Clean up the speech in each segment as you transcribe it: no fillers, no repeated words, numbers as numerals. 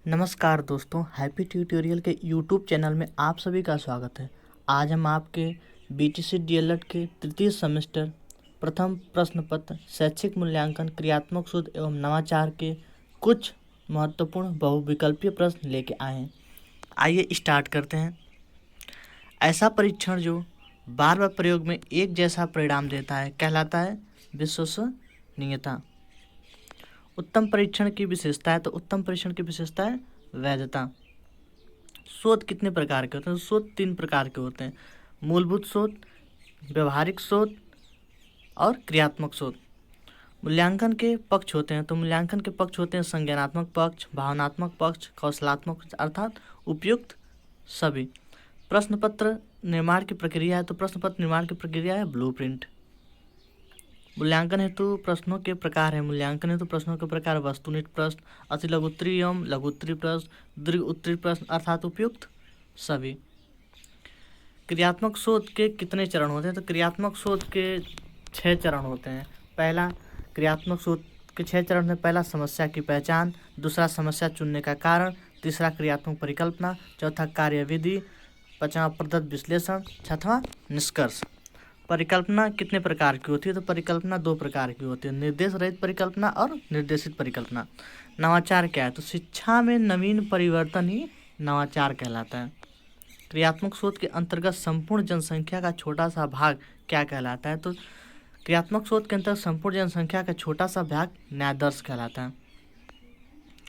नमस्कार दोस्तों, happy tutorial के यूट्यूब चैनल में आप सभी का स्वागत है। आज हम आपके बीटीसी डीएलएड के तृतीय सेमेस्टर प्रथम प्रश्न पत्र शैक्षिक मूल्यांकन क्रियात्मक शोध एवं नवाचार के कुछ महत्वपूर्ण बहुविकल्पीय प्रश्न लेके आए हैं। आइए स्टार्ट करते हैं। ऐसा परीक्षण जो बार बार प्रयोग में एक जैसा परिणाम देता है कहलाता है विश्वसनीयता। उत्तम परीक्षण की विशेषता है तो उत्तम परीक्षण की विशेषता है वैधता। शोध कितने प्रकार के होते हैं? शोध 3 प्रकार के होते हैं: मूलभूत शोध, व्यवहारिक शोध और क्रियात्मक शोध। मूल्यांकन के पक्ष होते हैं तो मूल्यांकन के पक्ष होते हैं संज्ञानात्मक पक्ष, भावनात्मक पक्ष, कौशलात्मक पक्ष अर्थात उपयुक्त सभी। प्रश्न पत्र निर्माण की प्रक्रिया है तो प्रश्न पत्र निर्माण की प्रक्रिया है ब्लूप्रिंट। मूल्यांकन हेतु प्रश्नों के प्रकार है। मूल्यांकन हेतु प्रश्नों के प्रकार वस्तुनिष्ठ प्रश्न, अति लघु उत्तरीय एवं लघु उत्तरीय प्रश्न, दीर्घ उत्तरीय प्रश्न अर्थात उपयुक्त सभी। क्रियात्मक शोध के कितने चरण होते हैं? तो क्रियात्मक शोध के 6 चरण होते हैं। पहला क्रियात्मक शोध के 6 चरण में पहला समस्या की पहचान, दूसरा समस्या चुनने का कारण, तीसरा क्रियात्मक परिकल्पना, चौथा कार्यविधि, पांचवा प्रदत्त विश्लेषण, छठवां निष्कर्ष। परिकल्पना कितने प्रकार की होती है? तो परिकल्पना 2 प्रकार की होती है, निर्देश रहित परिकल्पना और निर्देशित परिकल्पना। नवाचार क्या है? तो शिक्षा में नवीन परिवर्तन ही नवाचार कहलाता है। क्रियात्मक शोध के अंतर्गत संपूर्ण जनसंख्या का छोटा सा भाग क्या कहलाता है? तो क्रियात्मक शोध के अंतर्गत संपूर्ण जनसंख्या का छोटा सा भाग न्यायादर्श कहलाता है।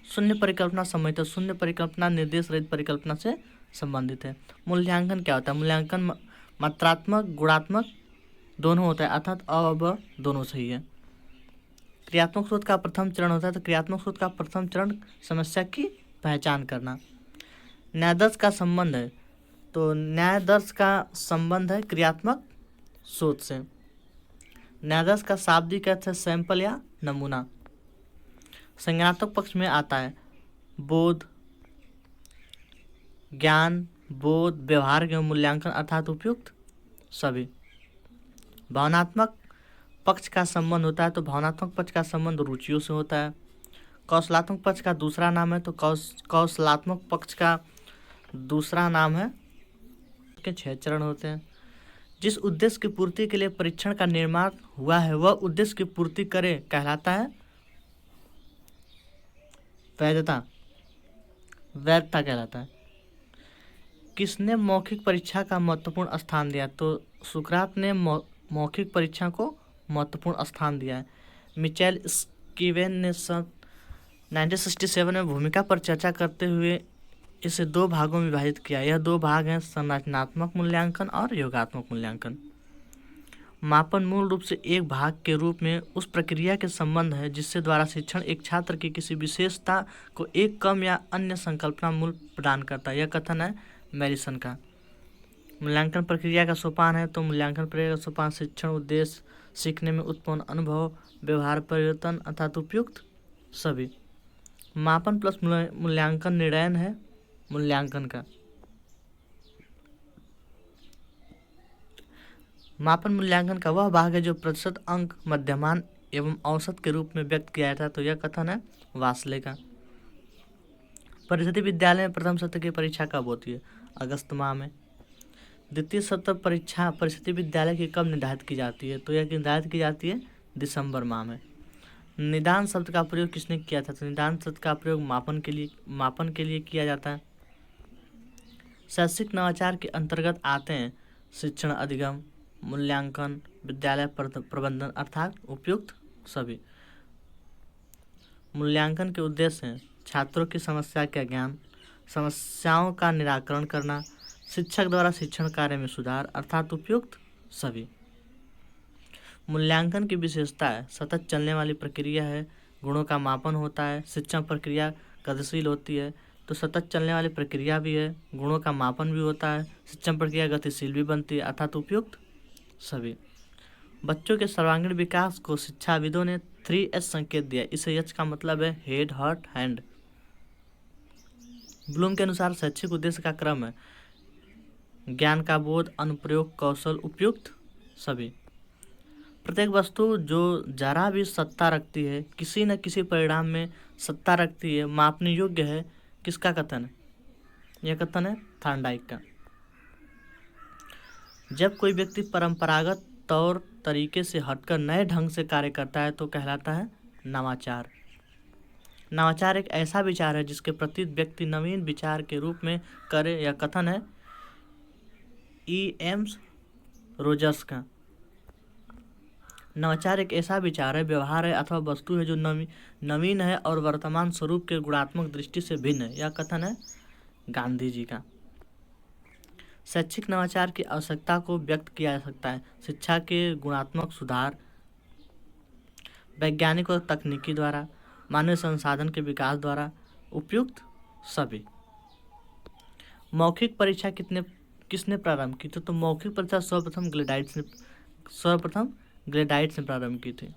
शून्य परिकल्पना संबंधित है। शून्य परिकल्पना निर्देश रहित परिकल्पना से संबंधित है। मूल्यांकन क्या होता है? मूल्यांकन मात्रात्मक गुणात्मक दोनों होता है अर्थात अ और ब दोनों सही है। क्रियात्मक शोध का प्रथम चरण होता है तो क्रियात्मक शोध का प्रथम चरण समस्या की पहचान करना। न्यायादर्श का संबंध है तो न्यायादर्श का संबंध है क्रियात्मक शोध से। न्यायादर्श का शाब्दिक अर्थ है सैंपल या नमूना। संज्ञानात्मक पक्ष में आता है बोध, ज्ञान, बोध, व्यवहार एवं मूल्यांकन अर्थात उपयुक्त सभी। भावनात्मक पक्ष का संबंध होता है तो भावनात्मक पक्ष का संबंध रुचियों से होता है। कौशलात्मक पक्ष का दूसरा नाम है तो कौशलात्मक पक्ष का दूसरा नाम है। के 6 चरण होते हैं। जिस उद्देश्य की पूर्ति के लिए परीक्षण का निर्माण हुआ है वह उद्देश्य की पूर्ति करे कहलाता है वैधता। वैधता कहलाता है। किसने मौखिक परीक्षा का महत्वपूर्ण स्थान दिया? तो सुकरात ने मौखिक परीक्षा को महत्वपूर्ण स्थान दिया है। मिचेल स्कीवेन ने 1967 में भूमिका पर चर्चा करते हुए इसे 2 भागों में विभाजित किया। यह 2 भाग हैं संरचनात्मक मूल्यांकन और योगात्मक मूल्यांकन। मापन मूल रूप से एक भाग के रूप में उस प्रक्रिया के संबंध है जिससे द्वारा शिक्षण एक छात्र की किसी विशेषता को एक कम या अन्य संकल्पना मूल्य प्रदान करता है। यह कथन है मैरिसन का। मूल्यांकन प्रक्रिया का सोपान है तो मूल्यांकन प्रक्रिया का सोपान शिक्षण उद्देश्य, सीखने में उत्पन्न अनुभव, व्यवहार परिवर्तन अर्थात उपयुक्त सभी। मापन प्लस मूल्यांकन निर्णयन है मूल्यांकन का। मापन मूल्यांकन का वह भाग है जो प्रतिशत अंक, मध्यमान एवं औसत के रूप में व्यक्त किया जाता है तो यह कथन है वासले का। परिषदीय विद्यालय में प्रथम सत्र की परीक्षा कब होती है? अगस्त माह में। द्वितीय सत्र परीक्षा परिषदीय विद्यालय की कब निर्धारित की जाती है? तो यह निर्धारित की जाती है दिसंबर माह में। निदान शब्द का प्रयोग किसने किया था? तो निदान शब्द का प्रयोग मापन के लिए किया जाता है। शैक्षिक नवाचार के अंतर्गत आते हैं शिक्षण अधिगम, मूल्यांकन, विद्यालय प्रबंधन अर्थात उपयुक्त सभी। मूल्यांकन के उद्देश्य हैं छात्रों की समस्या का ज्ञान, समस्याओं का निराकरण करना, शिक्षक द्वारा शिक्षण कार्य में सुधार अर्थात उपयुक्त सभी। मूल्यांकन की विशेषता है सतत चलने वाली प्रक्रिया है, गुणों का मापन होता है, शिक्षण प्रक्रिया गतिशील होती है तो सतत चलने वाली प्रक्रिया भी है, गुणों का मापन भी होता है, शिक्षण प्रक्रिया गतिशील भी बनती है अर्थात उपयुक्त सभी। बच्चों के सर्वांगीण विकास को शिक्षाविदों ने 3H संकेत दिया। इसे H का मतलब है हेड, हार्ट, हैंड। ब्लूम के अनुसार शैक्षिक उद्देश्य का क्रम है ज्ञान का बोध, अनुप्रयोग, कौशल, उपयुक्त सभी। प्रत्येक वस्तु जो जरा भी सत्ता रखती है, किसी न किसी परिणाम में सत्ता रखती है, मापने योग्य है, किसका कथन है? यह कथन है थॉर्नडाइक का। जब कोई व्यक्ति परंपरागत तौर तरीके से हटकर नए ढंग से कार्य करता है तो कहलाता है नवाचार। नवाचार एक ऐसा विचार है जिसके प्रति व्यक्ति नवीन विचार के रूप में करे। यह कथन है एम्स रोजर्स का। नवाचार एक ऐसा विचार है, व्यवहार है अथवा वस्तु है जो नवीन है और वर्तमान स्वरूप के गुणात्मक दृष्टि से भिन्न है। यह कथन है गांधी जी का। शैक्षिक नवाचार की आवश्यकता को व्यक्त किया जा सकता है शिक्षा के गुणात्मक सुधार, वैज्ञानिक और तकनीकी द्वारा, मानव संसाधन के विकास द्वारा, उपयुक्त सभी। मौखिक परीक्षा किसने प्रारंभ की थी? तो मौखिक परीक्षा सर्वप्रथम ग्लेडाइट्स ने प्रारंभ की थी।